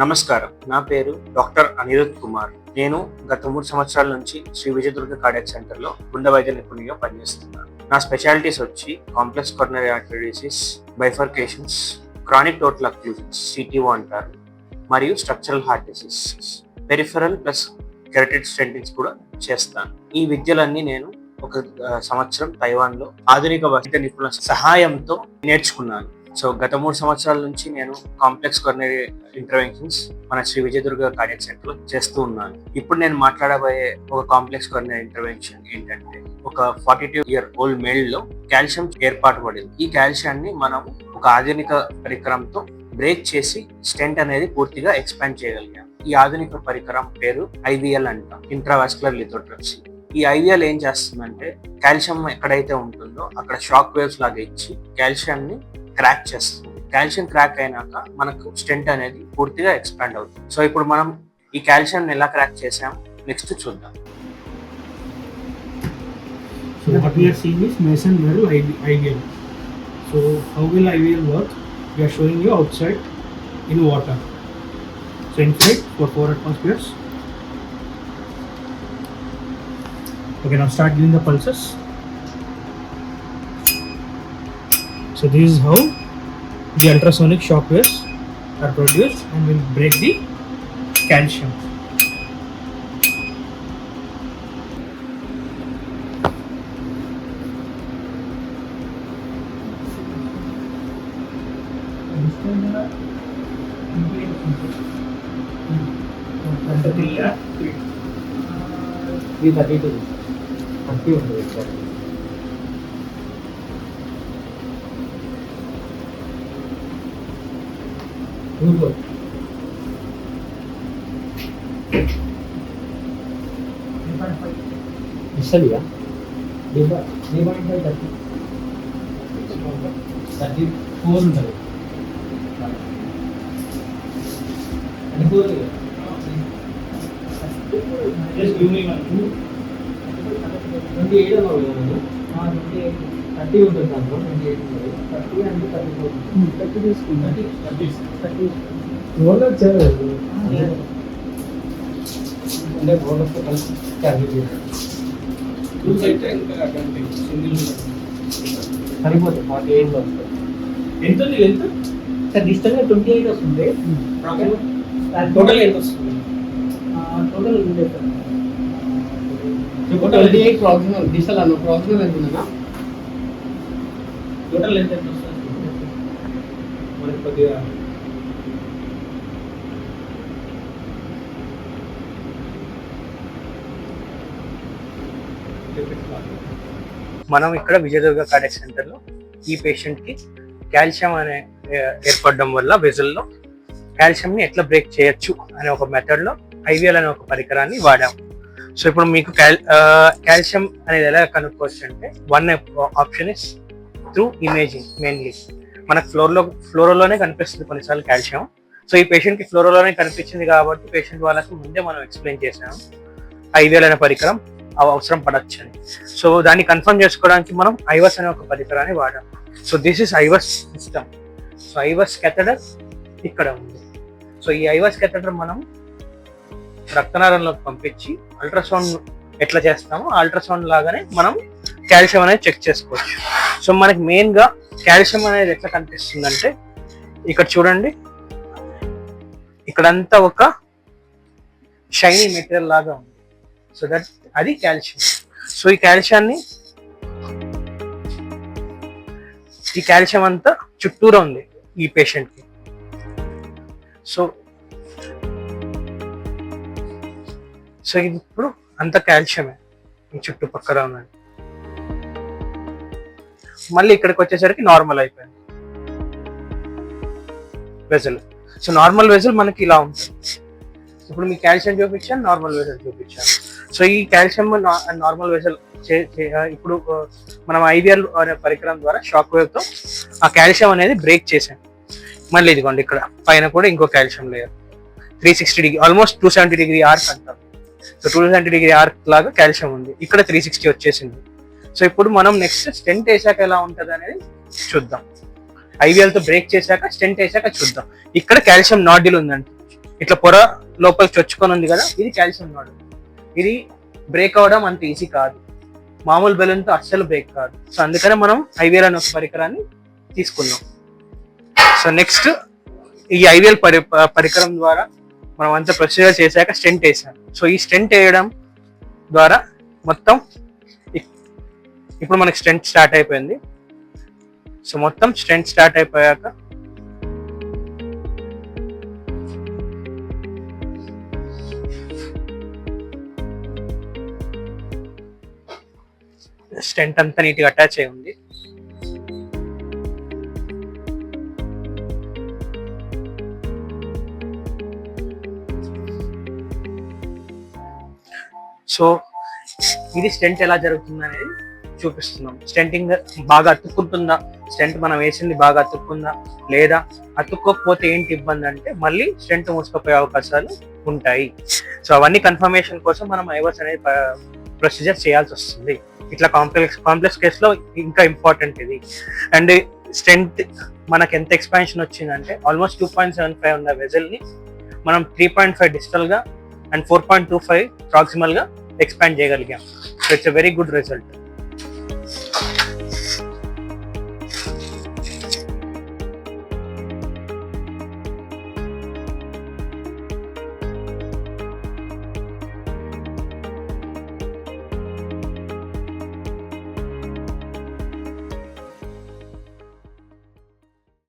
నమస్కారం, నా పేరు డాక్టర్ అనిరుద్ కుమార్. నేను గత 3 సంవత్సరాల నుంచి శ్రీ విజయదుర్గ కార్డియాక్ సెంటర్లో గుండె వైద్య నిపుణునిగా పనిచేస్తున్నాను. నా స్పెషాలిటీస్ వచ్చి complex coronary artery disease, బైఫర్కేషన్స్, chronic total occlusions CTO అంటారు, మరియు structural heart disease, peripheral plus carotid స్టెంటింగ్స్ కూడా చేస్తాను. ఈ విద్యలన్నీ నేను ఒక సంవత్సరం తైవాన్లో ఆధునిక వైద్య నిపుణుల సహాయంతో నేర్చుకున్నాను. సో గత 3 సంవత్సరాల నుంచి నేను కాంప్లెక్స్ కొరోనరీ ఇంటర్వెన్షన్స్ మన శ్రీ విజయదుర్గ కార్డియాక్ సెంటర్ లో చేస్తూ ఉన్నాను. ఇప్పుడు నేను మాట్లాడబోయే ఒక కాంప్లెక్స్ కొరోనరీ ఇంటర్వెన్షన్ ఏంటంటే, ఒక 42-year-old మేల్ లో కాల్షియం ఏర్పాటు పడింది. ఈ కాల్షియాన్ని మనం ఒక ఆధునిక పరికరంతో బ్రేక్ చేసి స్టెంట్ అనేది పూర్తిగా ఎక్స్పాండ్ చేయగలిగాం. ఈ ఆధునిక పరికరం పేరు IVL అంటాం, ఇంట్రావాస్కులర్ లిథోట్రిప్సీ. ఈ IVL ఏం చేస్తుందంటే, కాల్షియం ఎక్కడైతే ఉంటుందో అక్కడ షాక్ వేవ్స్ లాగా ఇచ్చి కాల్షియాన్ని క్రాక్ చేస్తుంది. కాల్షియం క్రాక్ అయినాక మనకు స్టెంట్ అనేది పూర్తిగా ఎక్స్పాండ్ అవుతుంది. సో ఇప్పుడు మనం ఈ కాల్షియం ఎలా క్రాక్ చేసాం నెక్స్ట్ చూద్దాం. So what we are seeing is Mason Merrill IVL. So how will IVL work? We are showing you outside in water. So inflate for 4 atmospheres. Okay, now start giving the pulses. So this is how the ultrasonic shock waves are produced and will break the calcium. Isaliya? Diba? 3.5 34 ఉంటుంది. అది 4 just give me one 28 అన్నావు కదా నువ్వు? 28 30 ఉంటుంది దాంట్లో. 28 ఉంటుంది. 30 అంటే 34 30 తీసుకుంటా. 30 రోల్ వచ్చారు అంటే రోల్ వస్తే కలిసి క్యారీ చేయాలి. సరిపోతుంది. 48 వస్తుంది. ఎంత ఉంది? ఎంత సార్ డిస్టెన్స్ 28 వస్తుంది. టోటల్ ఎంత వస్తుంది? టోటల్ ఉంది సార్. టోటల్ 28 ప్రాక్సిమల్ డిస్టల్ అన్న ప్రాక్సిమల్ ఎంత ఉందన్నా? టోటల్ ఎంత వస్తుంది? మనకి కొద్దిగా మనం ఇక్కడ విజయదుర్గ కార్డియాక్ సెంటర్ లో ఈ పేషెంట్ కి కాల్షియం అనే ఏర్పడడం వల్ల వెజల్లో కాల్షియం ని ఎట్లా బ్రేక్ చేయొచ్చు అనే ఒక మెథడ్ లో IVL అనే ఒక పరికరాన్ని వాడాము. సో ఇప్పుడు మీకు కాల్షియం అనేది ఎలా కనుక్కోవచ్చు అంటే, one option is through imaging. Mainly మనకు ఫ్లోరోలోనే కనిపిస్తుంది కొన్నిసార్లు కాల్షియం. సో ఈ పేషెంట్ కి ఫ్లోరోలోనే కనిపించింది కాబట్టి పేషెంట్ వాళ్ళకి ముందే మనం ఎక్స్ప్లెయిన్ చేసాము IVL అనే పరికరం అవసరం పడచ్చు అని. సో దాన్ని కన్ఫర్మ్ చేసుకోవడానికి మనం IVUS అనే ఒక పరికరాన్ని వాడాం. So this is IVUS system. So IVUS catheter ఇక్కడ ఉంది. సో ఈ IVUS catheter మనం రక్తనాళంలోకి పంపించి అల్ట్రాసౌండ్ ఎట్లా చేస్తామో అల్ట్రాసౌండ్ లాగానే మనం కాల్షియం అనేది చెక్ చేసుకోవచ్చు. సో మనకి మెయిన్ గా కాల్షియం అనేది ఎట్లా కనిపిస్తుందంటే, ఇక్కడ చూడండి, ఇక్కడంతా ఒక షైనీ మెటీరియల్ లాగా ఉంది. సో దట్ అది కాల్షియం. సో ఈ కాల్షియం అంతా చుట్టూరా ఉంది ఈ పేషెంట్ కి. సో ఇది ఇప్పుడు అంత కాల్షియమే ఈ చుట్టుపక్కల ఉన్నది. మళ్ళీ ఇక్కడికి వచ్చేసరికి నార్మల్ అయిపోయింది వెజల్. సో నార్మల్ వెజల్ మనకి ఇలా ఉంటుంది. ఇప్పుడు మీ కాల్షియం చూపించాను, నార్మల్ వెజల్ చూపించాను. సో ఈ కాల్షియం నార్మల్ వెజల్ ఇప్పుడు మనం IVL అనే పరికరం ద్వారా షాక్ వేవ్ తో ఆ కాల్షియం అనేది బ్రేక్ చేసాం. మళ్ళీ ఇదిగోండి, ఇక్కడ పైన కూడా ఇంకో calcium layer 360 degree, almost 270 degree arc అంటారు. సో 270 డిగ్రీ ఆర్క్ లాగా కాల్షియం ఉంది. ఇక్కడ 360 వచ్చేసింది. సో ఇప్పుడు మనం నెక్స్ట్ స్టెంట్ వేసాక ఎలా ఉంటది అనేది చూద్దాం. IVL తో బ్రేక్ చేశాక స్టెంట్ వేసాక చూద్దాం. ఇక్కడ కాల్షియం నాడ్యూల్ ఉందండి. ఇట్లా పొర లోపలికి చొచ్చుకొని ఉంది కదా, ఇది కాల్షియం నాడు. ఇది బ్రేక్ అవడం అంత ఈజీ కాదు, మామూలు బెలూన్తో అస్సలు బ్రేక్ కాదు. సో అందుకనే మనం ఐవీఎల్ అనే ఒక పరికరాన్ని తీసుకున్నాం. సో నెక్స్ట్ ఈ ఐవీఎల్ పరికరం ద్వారా మనం అంతా ప్రొసీజర్ చేశాక స్టెంట్ వేసాం. సో ఈ స్టెంట్ వేయడం ద్వారా మొత్తం ఇప్పుడు మనకి స్టెంట్ స్టార్ట్ అయిపోయింది. సో మొత్తం స్టెంట్ స్టార్ట్ అయిపోయాక స్టెంట్ అంతా నీట్గా అటాచ్ అయి ఉంది. సో ఇది స్టెంట్ ఎలా జరుగుతుంది అనేది చూపిస్తున్నాం. స్టెంటింగ్ బాగా అతుక్కుంటుందా, స్టెంట్ మనం వేసింది బాగా అతుక్కుందా, లేదా అతుక్కోకపోతే ఏంటి ఇబ్బంది అంటే మళ్ళీ స్టెంట్ మూసుకుపోయే అవకాశాలు ఉంటాయి. సో అవన్నీ కన్ఫర్మేషన్ కోసం మనం ఐవర్స్ అనేది ప్రొసీజర్ చేయాల్సి వస్తుంది. ఇట్లా కాంప్లెక్స్ కేసులో ఇంకా ఇంపార్టెంట్ ఇది. అండ్ స్టెంట్ మనకి ఎంత ఎక్స్పాన్షన్ వచ్చిందంటే ఆల్మోస్ట్ 2.75 ఉన్న వెజల్ని మనం 3.5 డిజిటల్గా అండ్ 4.25 ప్రాక్సిమల్గా ఎక్స్పాండ్ చేయగలిగాం. So it's a very good result.